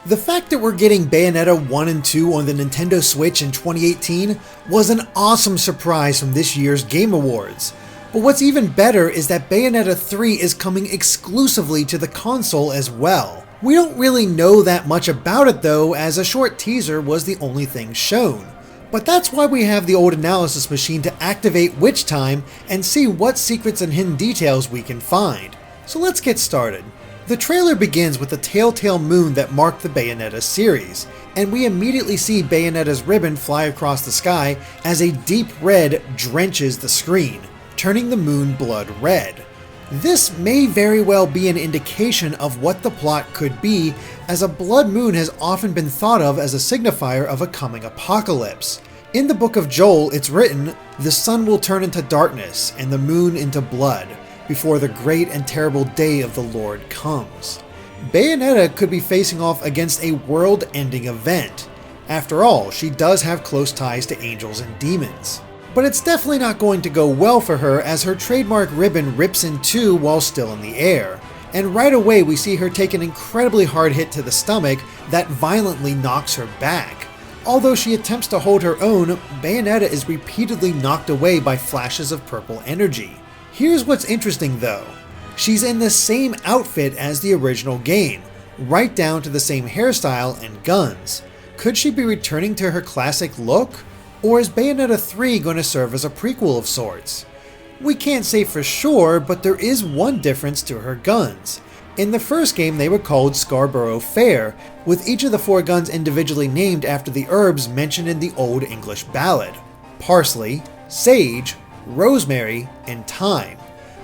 The fact that we're getting Bayonetta 1 and 2 on the Nintendo Switch in 2018 was an awesome surprise from this year's Game Awards. But what's even better is that Bayonetta 3 is coming exclusively to the console as well. We don't really know that much about it though, as a short teaser was the only thing shown. But that's why we have the old analysis machine to activate Witch Time and see what secrets and hidden details we can find. So let's get started. The trailer begins with the telltale moon that marked the Bayonetta series, and we immediately see Bayonetta's ribbon fly across the sky as a deep red drenches the screen, turning the moon blood red. This may very well be an indication of what the plot could be, as a blood moon has often been thought of as a signifier of a coming apocalypse. In the book of Joel, it's written, "The sun will turn into darkness and the moon into blood, before the great and terrible day of the Lord comes." Bayonetta could be facing off against a world-ending event. After all, she does have close ties to angels and demons. But it's definitely not going to go well for her, as her trademark ribbon rips in two while still in the air. And right away we see her take an incredibly hard hit to the stomach that violently knocks her back. Although she attempts to hold her own, Bayonetta is repeatedly knocked away by flashes of purple energy. Here's what's interesting though. She's in the same outfit as the original game, right down to the same hairstyle and guns. Could she be returning to her classic look? Or is Bayonetta 3 going to serve as a prequel of sorts? We can't say for sure, but there is one difference to her guns. In the first game they were called Scarborough Fair, with each of the 4 guns individually named after the herbs mentioned in the Old English ballad: parsley, sage, rosemary, and thyme.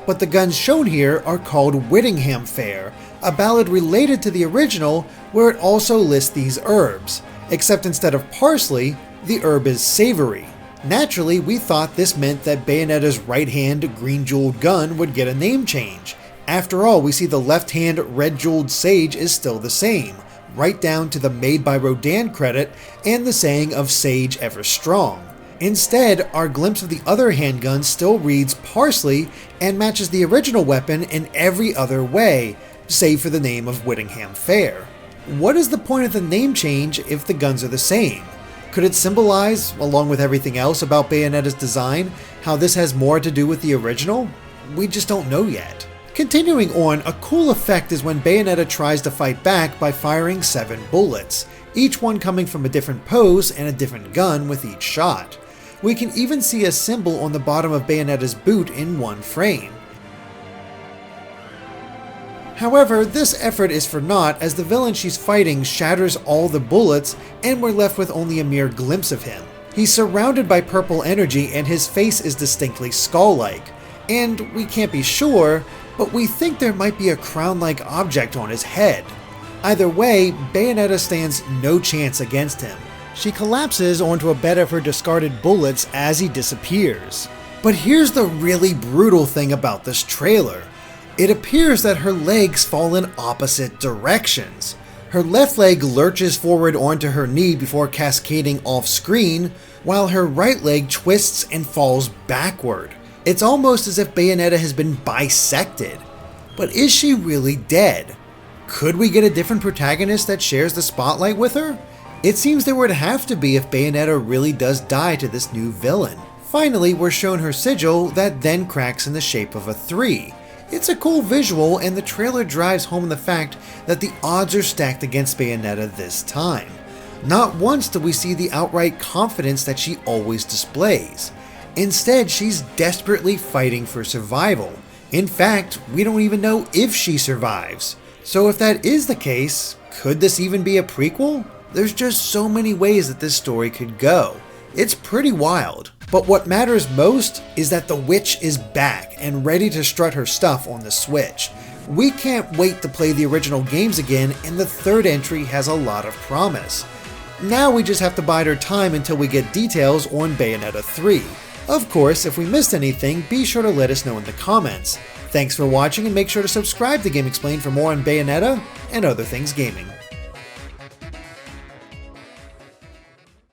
But the guns shown here are called Whittingham Fair, a ballad related to the original where it also lists these herbs, except instead of parsley, the herb is savory. Naturally, we thought this meant that Bayonetta's right-hand green-jeweled gun would get a name change. After all, we see the left-hand red-jeweled sage is still the same, right down to the Made by Rodin credit and the saying of sage ever strong. Instead, our glimpse of the other handgun still reads parsley and matches the original weapon in every other way, save for the name of Whittingham Fair. What is the point of the name change if the guns are the same? Could it symbolize, along with everything else about Bayonetta's design, how this has more to do with the original? We just don't know yet. Continuing on, a cool effect is when Bayonetta tries to fight back by firing 7 bullets, each one coming from a different pose and a different gun with each shot. We can even see a symbol on the bottom of Bayonetta's boot in one frame. However, this effort is for naught, as the villain she's fighting shatters all the bullets and we're left with only a mere glimpse of him. He's surrounded by purple energy and his face is distinctly skull-like. And we can't be sure, but we think there might be a crown-like object on his head. Either way, Bayonetta stands no chance against him. She collapses onto a bed of her discarded bullets as he disappears. But here's the really brutal thing about this trailer. It appears that her legs fall in opposite directions. Her left leg lurches forward onto her knee before cascading off screen, while her right leg twists and falls backward. It's almost as if Bayonetta has been bisected. But is she really dead? Could we get a different protagonist that shares the spotlight with her? It seems there would have to be if Bayonetta really does die to this new villain. Finally, we're shown her sigil that then cracks in the shape of a 3. It's a cool visual, and the trailer drives home the fact that the odds are stacked against Bayonetta this time. Not once do we see the outright confidence that she always displays. Instead, she's desperately fighting for survival. In fact, we don't even know if she survives. So if that is the case, could this even be a prequel? There's just so many ways that this story could go. It's pretty wild. But what matters most is that the witch is back and ready to strut her stuff on the Switch. We can't wait to play the original games again, and the third entry has a lot of promise. Now we just have to bide our time until we get details on Bayonetta 3. Of course, if we missed anything, be sure to let us know in the comments. Thanks for watching, and make sure to subscribe to GameXplain for more on Bayonetta and other things gaming.